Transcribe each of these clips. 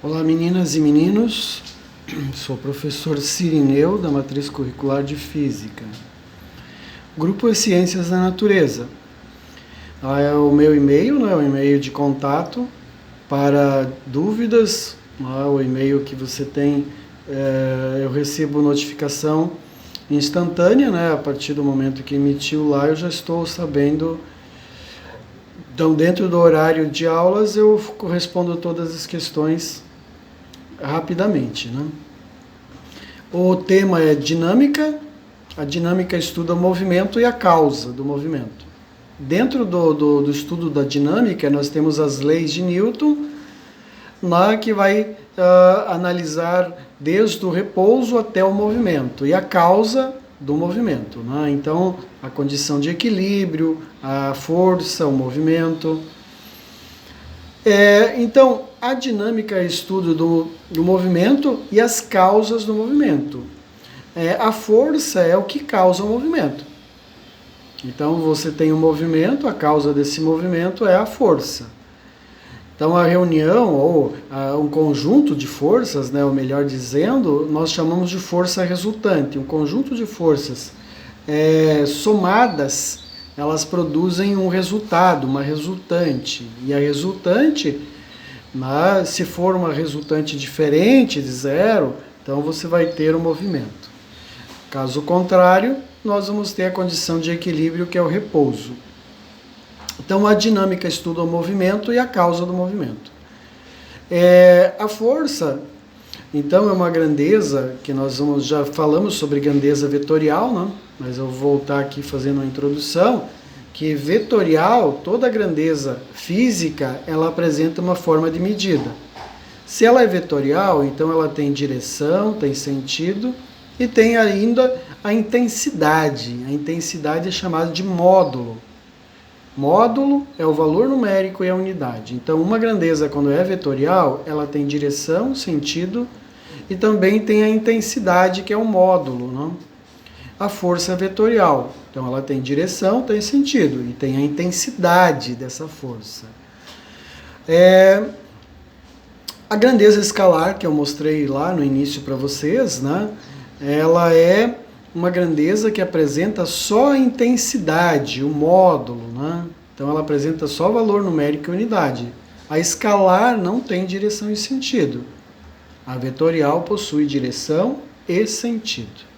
Olá meninas e meninos, sou o professor Cirineu da Matriz Curricular de Física. Grupo é Ciências da Natureza. É o meu e-mail, o e-mail de contato para dúvidas, o e-mail que você tem, eu recebo notificação instantânea, a partir do momento que emitiu lá eu já estou sabendo. Então, dentro do horário de aulas, eu respondo a todas as questões rapidamente. O tema é dinâmica. A dinâmica estuda o movimento e a causa do movimento. Dentro do estudo da dinâmica, nós temos as leis de Newton, que vai analisar desde o repouso até o movimento, e a causa do movimento. Então, a condição de equilíbrio, a força, o movimento. Então, a dinâmica é estudo do movimento e as causas do movimento. A força é o que causa o movimento. Então, você tem um movimento, a causa desse movimento é a força. Então, a reunião, ou um conjunto de forças, ou melhor dizendo, nós chamamos de força resultante. Um conjunto de forças somadas, elas produzem um resultado, uma resultante. E a resultante, se for uma resultante diferente de zero, então você vai ter um movimento. Caso contrário, nós vamos ter a condição de equilíbrio, que é o repouso. Então, a dinâmica estuda o movimento e a causa do movimento. A força, então, é uma grandeza, que nós já falamos sobre grandeza vetorial, mas eu vou voltar aqui fazendo uma introdução, que vetorial, toda grandeza física, ela apresenta uma forma de medida. Se ela é vetorial, então ela tem direção, tem sentido, e tem ainda a intensidade. A intensidade é chamada de módulo. Módulo é o valor numérico e a unidade. Então, uma grandeza, quando é vetorial, ela tem direção, sentido, e também tem a intensidade, que é o módulo. A força é vetorial. Então, ela tem direção, tem sentido, e tem a intensidade dessa força. A grandeza escalar, que eu mostrei lá no início para vocês, ela é uma grandeza que apresenta só a intensidade, o módulo, Então ela apresenta só valor numérico e unidade. A escalar não tem direção e sentido. A vetorial possui direção e sentido.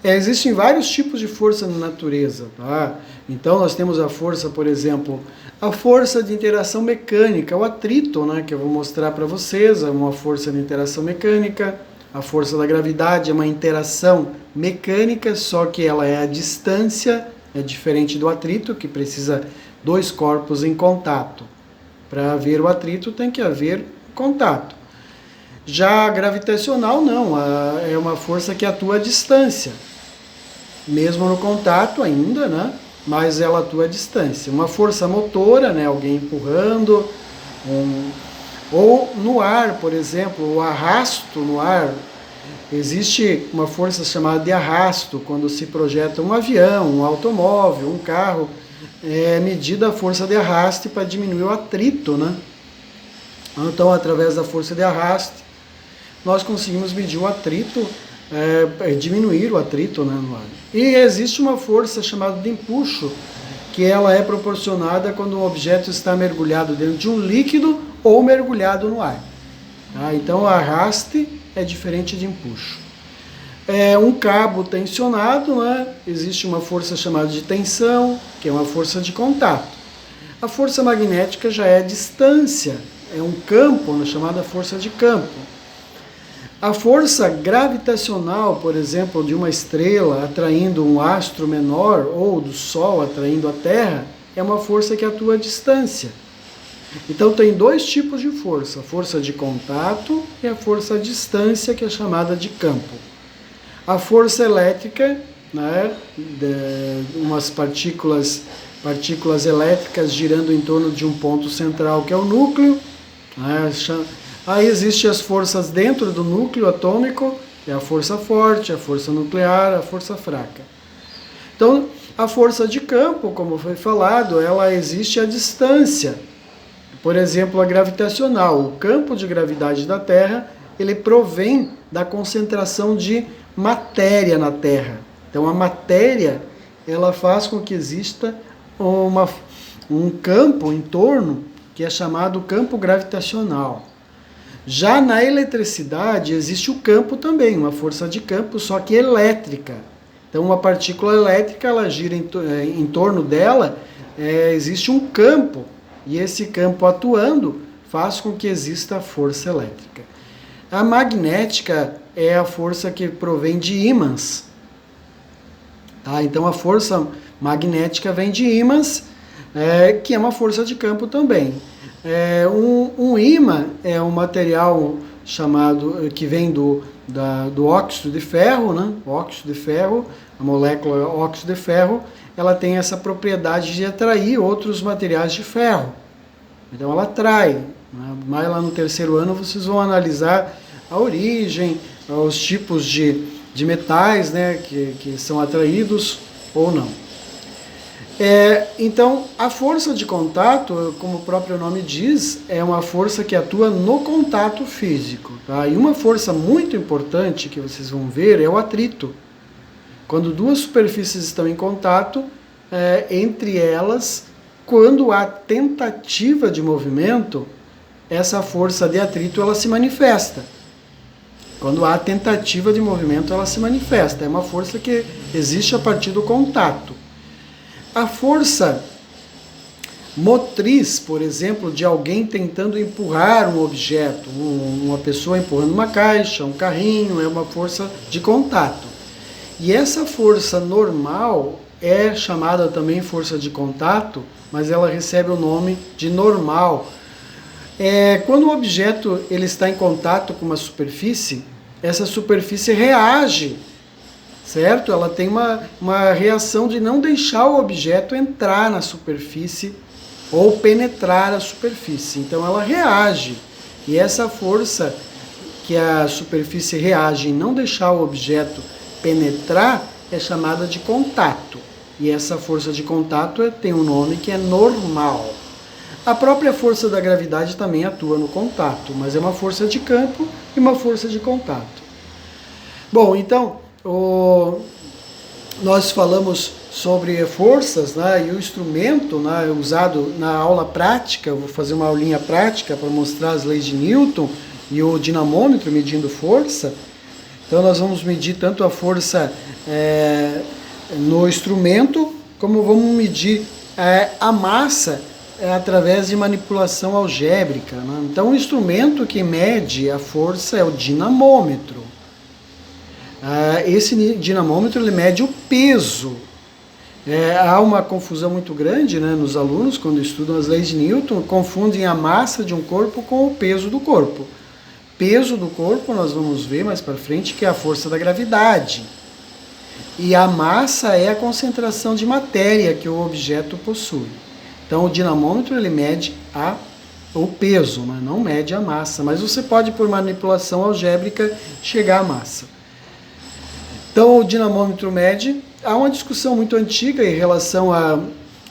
Existem vários tipos de força na natureza, Então nós temos a força, por exemplo, a força de interação mecânica, o atrito, que eu vou mostrar para vocês, é uma força de interação mecânica. A força da gravidade é uma interação mecânica, só que ela é a distância, é diferente do atrito, que precisa dois corpos em contato. Para haver o atrito tem que haver contato. Já a gravitacional não, é uma força que atua à distância. Mesmo no contato ainda, mas ela atua à distância. Uma força motora, alguém empurrando, ou no ar, por exemplo, o arrasto no ar. Existe uma força chamada de arrasto, quando se projeta um avião, um automóvel, um carro, é medida a força de arraste para diminuir o atrito, Então, através da força de arraste, nós conseguimos medir o atrito, diminuir o atrito no ar. E existe uma força chamada de empuxo, que ela é proporcionada quando um objeto está mergulhado dentro de um líquido ou mergulhado no ar. Então, o arraste é diferente de empuxo. Um cabo tensionado, existe uma força chamada de tensão, que é uma força de contato. A força magnética já é a distância, é um campo, chamada força de campo. A força gravitacional, por exemplo, de uma estrela atraindo um astro menor, ou do Sol atraindo a Terra, é uma força que atua à distância. Então tem dois tipos de força, a força de contato e a força à distância, que é chamada de campo. A força elétrica, umas partículas elétricas girando em torno de um ponto central, que é o núcleo. Aí existem as forças dentro do núcleo atômico, é a força forte, a força nuclear, a força fraca. Então, a força de campo, como foi falado, ela existe à distância. Por exemplo, a gravitacional. O campo de gravidade da Terra, ele provém da concentração de matéria na Terra. Então, a matéria, ela faz com que exista um campo em torno que é chamado campo gravitacional. Já na eletricidade existe o campo também, uma força de campo, só que elétrica. Então uma partícula elétrica, ela gira em torno dela, existe um campo, e esse campo atuando faz com que exista a força elétrica. A magnética é a força que provém de ímãs. Tá? Então a força magnética vem de ímãs, que é uma força de campo também. Um ímã é um material chamado, que vem do óxido de ferro, né? O óxido de ferro, a molécula óxido de ferro, ela tem essa propriedade de atrair outros materiais de ferro. Então ela atrai. Né? Mais lá no terceiro ano vocês vão analisar a origem, os tipos de metais, né, que são atraídos ou não. Então, a força de contato, como o próprio nome diz, é uma força que atua no contato físico. Tá? E uma força muito importante que vocês vão ver é o atrito. Quando duas superfícies estão em contato, entre elas, quando há tentativa de movimento, essa força de atrito ela se manifesta. Quando há tentativa de movimento, ela se manifesta. É uma força que existe a partir do contato. A força motriz, por exemplo, de alguém tentando empurrar um objeto, uma pessoa empurrando uma caixa, um carrinho, é uma força de contato. E essa força normal é chamada também força de contato, mas ela recebe o nome de normal. Quando o objeto ele está em contato com uma superfície, essa superfície reage, certo? Ela tem uma reação de não deixar o objeto entrar na superfície ou penetrar a superfície. Então ela reage. E essa força que a superfície reage em não deixar o objeto penetrar é chamada de contato. E essa força de contato tem um nome que é normal. A própria força da gravidade também atua no contato, mas é uma força de campo e uma força de contato. Bom, então, nós falamos sobre forças, né, e o instrumento, né, usado na aula prática. Eu vou fazer uma aulinha prática para mostrar as leis de Newton e o dinamômetro medindo força. Então nós vamos medir tanto a força no instrumento, como vamos medir a massa através de manipulação algébrica. Né? Então o instrumento que mede a força é o dinamômetro. Esse dinamômetro ele mede o peso. Há uma confusão muito grande, né, nos alunos quando estudam as leis de Newton, confundem a massa de um corpo com o peso do corpo. Peso do corpo nós vamos ver mais para frente que é a força da gravidade. E a massa é a concentração de matéria que o objeto possui. Então o dinamômetro ele mede o peso, mas não mede a massa. Mas você pode, por manipulação algébrica, chegar à massa. Então o dinamômetro mede. Há uma discussão muito antiga em relação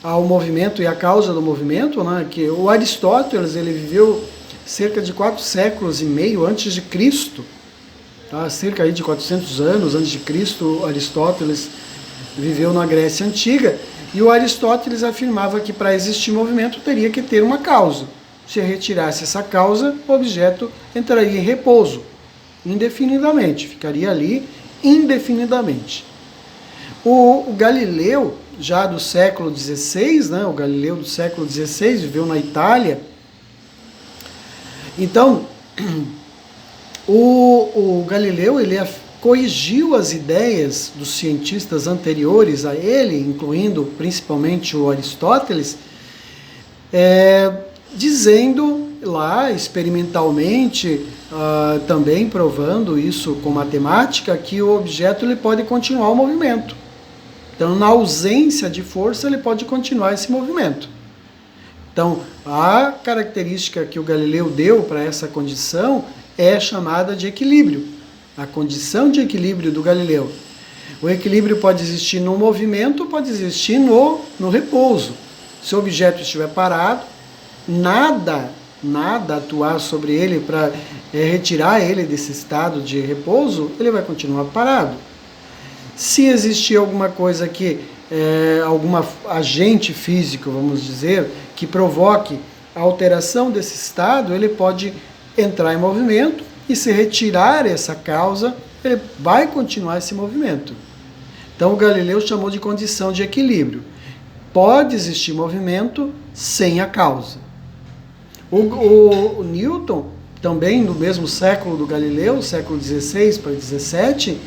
ao movimento e à causa do movimento, né? Que o Aristóteles ele viveu cerca de 4 séculos e meio antes de Cristo, tá? Cerca aí de 400 anos antes de Cristo, Aristóteles viveu na Grécia Antiga, e o Aristóteles afirmava que para existir movimento teria que ter uma causa. Se retirasse essa causa, o objeto entraria em repouso, indefinidamente, ficaria ali indefinidamente. O Galileu, já do século XVI, né, o Galileu do século XVI, viveu na Itália. Então, o Galileu ele corrigiu as ideias dos cientistas anteriores a ele, incluindo principalmente o Aristóteles, dizendo lá experimentalmente, também provando isso com matemática, que o objeto ele pode continuar o movimento. Então, na ausência de força, ele pode continuar esse movimento. Então, a característica que o Galileu deu para essa condição é chamada de equilíbrio. A condição de equilíbrio do Galileu. O equilíbrio pode existir no movimento, pode existir no repouso. Se o objeto estiver parado, nada atuar sobre ele para retirar ele desse estado de repouso, ele vai continuar parado. Se existir alguma coisa que, algum agente físico, vamos dizer, que provoque a alteração desse estado, ele pode entrar em movimento e se retirar essa causa, ele vai continuar esse movimento. Então o Galileu chamou de condição de equilíbrio. Pode existir movimento sem a causa. O Newton, também no mesmo século do Galileu, século XVI para XVII,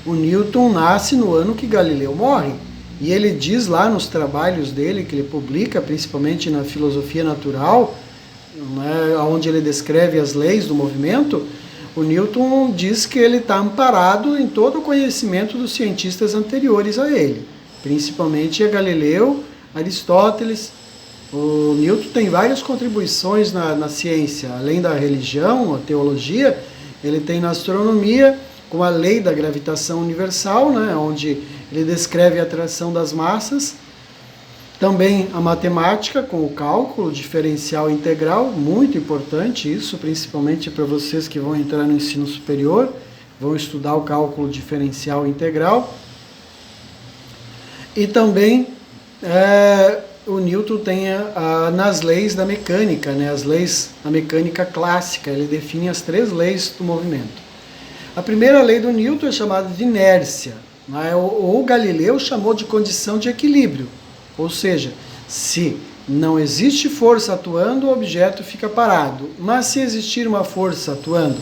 o Newton nasce no ano que Galileu morre. E ele diz lá nos trabalhos dele, que ele publica, principalmente na Filosofia Natural, né, onde ele descreve as leis do movimento, o Newton diz que ele está amparado em todo o conhecimento dos cientistas anteriores a ele, principalmente a Galileu, Aristóteles. O Newton tem várias contribuições na ciência, além da religião, a teologia, ele tem na astronomia, com a lei da gravitação universal, né, onde ele descreve a atração das massas. Também a matemática, com o cálculo diferencial integral, muito importante isso, principalmente para vocês que vão entrar no ensino superior, vão estudar o cálculo diferencial integral. E também o Newton tem nas leis da mecânica, né, as leis da mecânica clássica, ele define as 3 leis do movimento. A primeira lei do Newton é chamada de inércia. O Galileu chamou de condição de equilíbrio. Ou seja, se não existe força atuando, o objeto fica parado. Mas se existir uma força atuando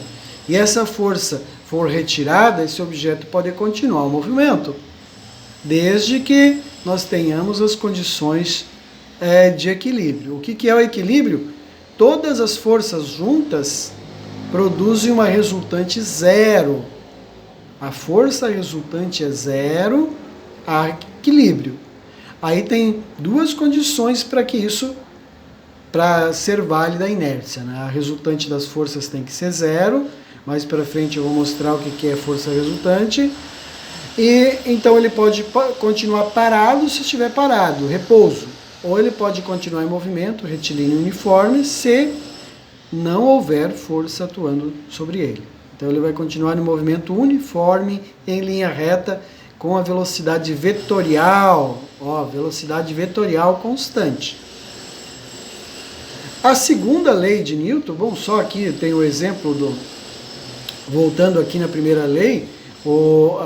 e essa força for retirada, esse objeto pode continuar o movimento, desde que nós tenhamos as condições de equilíbrio. O que é o equilíbrio? Todas as forças juntas produzem uma resultante zero. A força resultante é zero, há equilíbrio. Aí tem 2 condições para que isso, para ser válida a inércia, né? A resultante das forças tem que ser zero, mais para frente eu vou mostrar o que é força resultante. E então ele pode continuar parado se estiver parado, repouso. Ou ele pode continuar em movimento, retilíneo uniforme, se não houver força atuando sobre ele. Então ele vai continuar em movimento uniforme, em linha reta, com a velocidade vetorial, velocidade vetorial constante. A segunda lei de Newton, bom, só aqui tem o exemplo voltando aqui na primeira lei,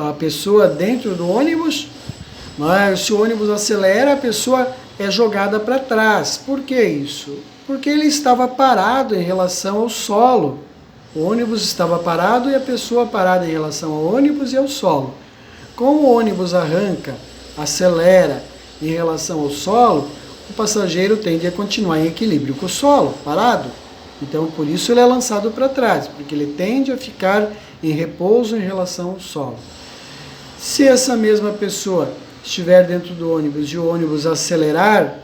a pessoa dentro do ônibus, se o ônibus acelera, a pessoa é jogada para trás. Por que isso? Porque ele estava parado em relação ao solo. O ônibus estava parado e a pessoa parada em relação ao ônibus e ao solo. Como o ônibus arranca, acelera em relação ao solo, o passageiro tende a continuar em equilíbrio com o solo, parado. Então, por isso ele é lançado para trás, porque ele tende a ficar em repouso em relação ao solo. Se essa mesma pessoa estiver dentro do ônibus e o ônibus acelerar,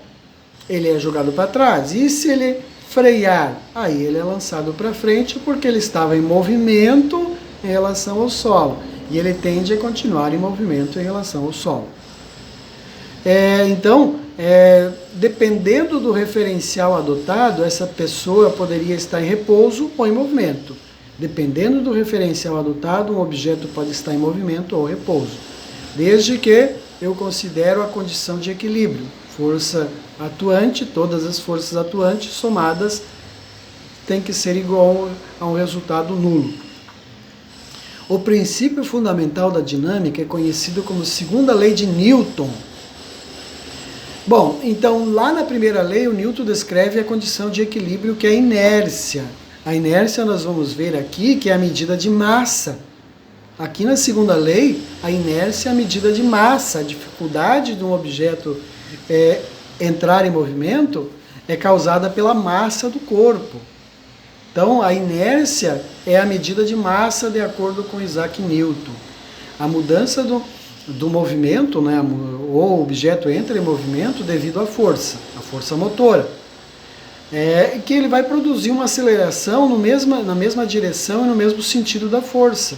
ele é jogado para trás. E se ele frear, aí ele é lançado para frente, porque ele estava em movimento em relação ao solo. E ele tende a continuar em movimento em relação ao solo. Então, dependendo do referencial adotado, essa pessoa poderia estar em repouso ou em movimento. Dependendo do referencial adotado, um objeto pode estar em movimento ou repouso. Desde que eu considero a condição de equilíbrio. Força atuante, todas as forças atuantes somadas tem que ser igual a um resultado nulo. O princípio fundamental da dinâmica é conhecido como segunda lei de Newton. Bom, então lá na primeira lei o Newton descreve a condição de equilíbrio, que é a inércia. A inércia nós vamos ver aqui que é a medida de massa. Aqui na segunda lei, a inércia é a medida de massa. A dificuldade de um objeto entrar em movimento é causada pela massa do corpo. Então, a inércia é a medida de massa de acordo com Isaac Newton. A mudança do movimento, né, ou o objeto entra em movimento devido à força motora. Que ele vai produzir uma aceleração na mesma direção e no mesmo sentido da força.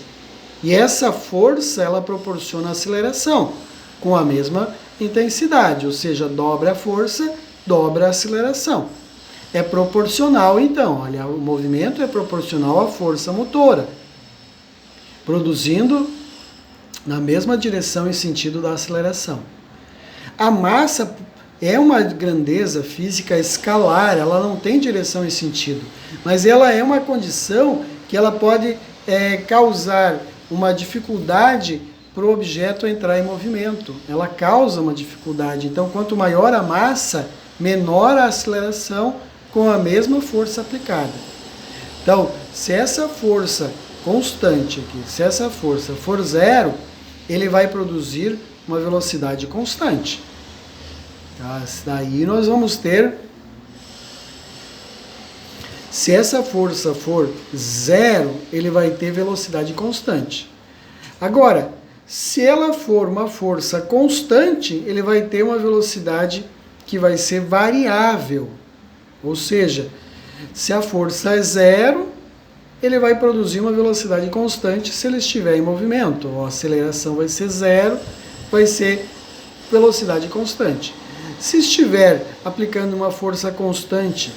E essa força, ela proporciona aceleração com a mesma intensidade, ou seja, dobra a força, dobra a aceleração. é proporcional, então, olha, o movimento é proporcional à força motora, produzindo na mesma direção e sentido da aceleração. A massa é uma grandeza física escalar, ela não tem direção e sentido, mas ela é uma condição que ela pode causar uma dificuldade para o objeto entrar em movimento. Ela causa uma dificuldade. Então, quanto maior a massa, menor a aceleração com a mesma força aplicada. Então, se essa força constante aqui, se essa força for zero, ele vai produzir uma velocidade constante. Tá? Daí nós vamos ter, se essa força for zero, ele vai ter velocidade constante. Agora, se ela for uma força constante, ele vai ter uma velocidade que vai ser variável. Ou seja, se a força é zero, ele vai produzir uma velocidade constante se ele estiver em movimento. A aceleração vai ser zero, vai ser velocidade constante. Se estiver aplicando uma força constante,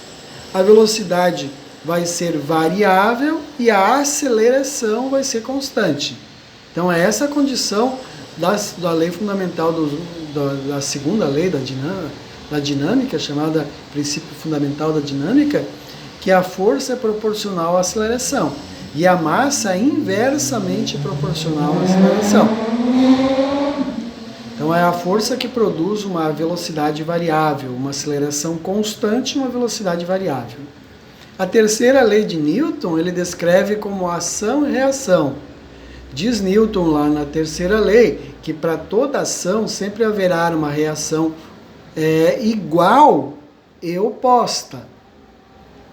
a velocidade vai ser variável e a aceleração vai ser constante. Então é essa a condição da lei fundamental, da segunda lei da dinâmica, chamada princípio fundamental da dinâmica, que a força é proporcional à aceleração e a massa é inversamente proporcional à aceleração. Então é a força que produz uma velocidade variável, uma aceleração constante e uma velocidade variável. A terceira lei de Newton ele descreve como ação e reação. Diz Newton lá na terceira lei que para toda ação sempre haverá uma reação igual e oposta.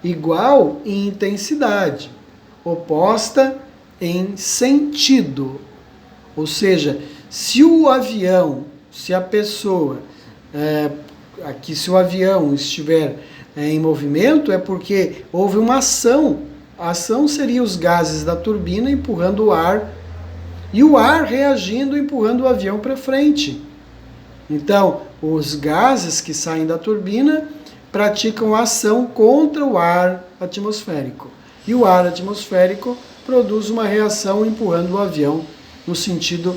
Igual em intensidade, oposta em sentido. Ou seja, se o avião, se a pessoa, se o avião estiver em movimento, é porque houve uma ação. A ação seria os gases da turbina empurrando o ar e o ar reagindo, empurrando o avião para frente. Então, os gases que saem da turbina praticam ação contra o ar atmosférico. E o ar atmosférico produz uma reação empurrando o avião no sentido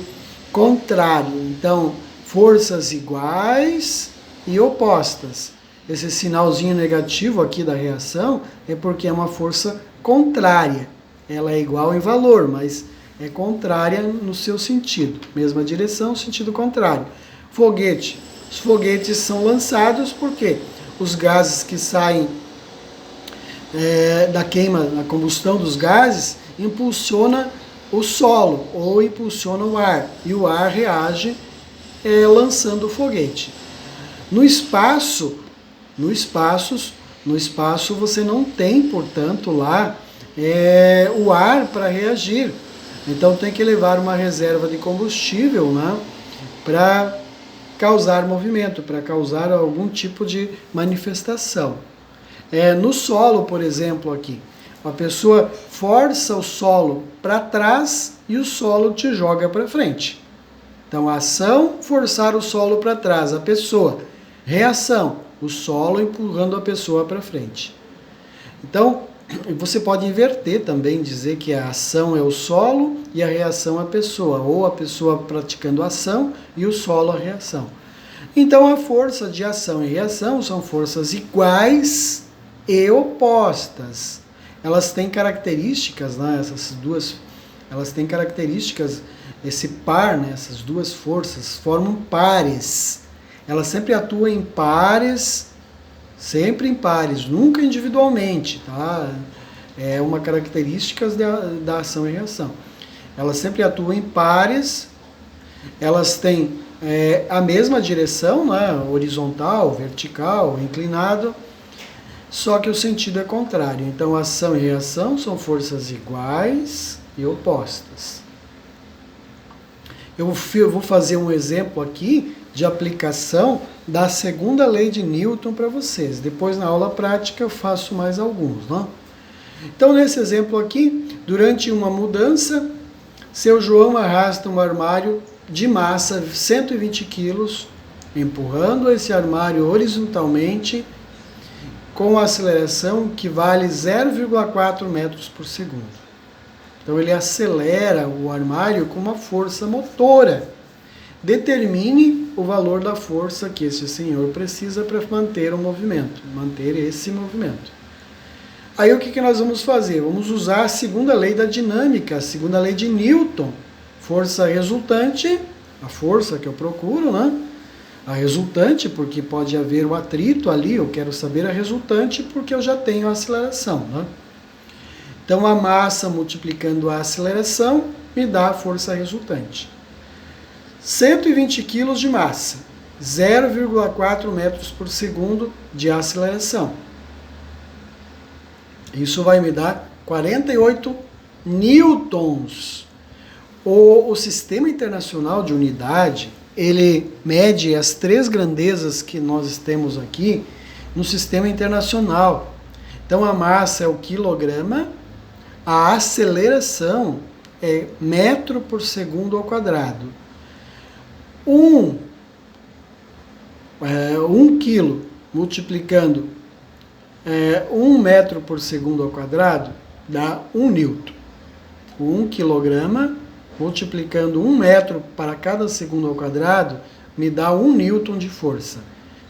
contrário. Então, forças iguais e opostas. Esse sinalzinho negativo aqui da reação é porque é uma força contrária. Ela é igual em valor, mas é contrária no seu sentido. Mesma direção, sentido contrário. Foguete. Os foguetes são lançados porque os gases que saem da queima, da combustão dos gases, impulsiona o solo ou impulsiona o ar. E o ar reage lançando o foguete. No espaço você não tem, portanto, lá o ar para reagir. Então tem que levar uma reserva de combustível, né, para causar movimento, para causar algum tipo de manifestação. No solo, por exemplo, aqui, a pessoa força o solo para trás e o solo te joga para frente. Então, a ação, forçar o solo para trás, a pessoa. Reação, o solo empurrando a pessoa para frente. Então, você pode inverter também, dizer que a ação é o solo e a reação é a pessoa, ou a pessoa praticando a ação e o solo a reação. Então, a força de ação e reação são forças iguais e opostas. Elas têm características, né, essas duas, elas têm características, esse par, né, essas duas forças formam pares. Elas sempre atuam em pares, sempre em pares, nunca individualmente, tá? É uma característica da ação e reação. Elas sempre atuam em pares, elas têm a mesma direção, né? Horizontal, vertical, inclinado, só que o sentido é contrário. Então, ação e reação são forças iguais e opostas. Eu vou fazer um exemplo aqui de aplicação da segunda lei de Newton para vocês. Depois, na aula prática, eu faço mais alguns, né? Então, nesse exemplo aqui, durante uma mudança, seu João arrasta um armário de massa 120 quilos, empurrando esse armário horizontalmente com a aceleração que vale 0,4 metros por segundo. Então ele acelera o armário com uma força motora. Determine o valor da força que esse senhor precisa para manter o movimento, manter esse movimento. Aí o que nós vamos fazer? Vamos usar a segunda lei da dinâmica, a segunda lei de Newton. Força resultante, a força que eu procuro, né? A resultante, porque pode haver o atrito ali, eu quero saber a resultante porque eu já tenho a aceleração, né? Então a massa multiplicando a aceleração me dá a força resultante. 120 kg de massa, 0,4 metros por segundo de aceleração. Isso vai me dar 48 newtons. O Sistema Internacional de Unidade, ele mede as 3 grandezas que nós temos aqui no Sistema Internacional. Então a massa é o quilograma, a aceleração é metro por segundo ao quadrado. 1 quilo multiplicando 1 metro por segundo ao quadrado dá 1 newton. 1 quilograma multiplicando 1 metro para cada segundo ao quadrado me dá 1 newton de força.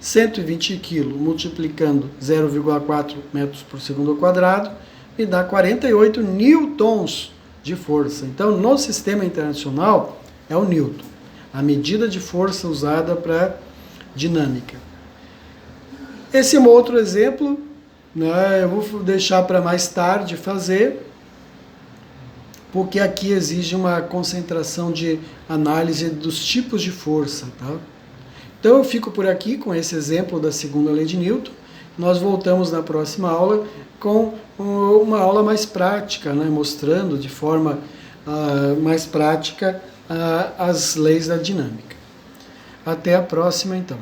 120 kg multiplicando 0,4 metros por segundo ao quadrado me dá 48 newtons de força. Então, no sistema internacional é o newton, a medida de força usada para dinâmica. Esse é um outro exemplo, né, eu vou deixar para mais tarde fazer, porque aqui exige uma concentração de análise dos tipos de força. Tá? Então eu fico por aqui com esse exemplo da segunda lei de Newton. Nós voltamos na próxima aula com uma aula mais prática, né, mostrando de forma mais prática as leis da dinâmica. Até a próxima, então.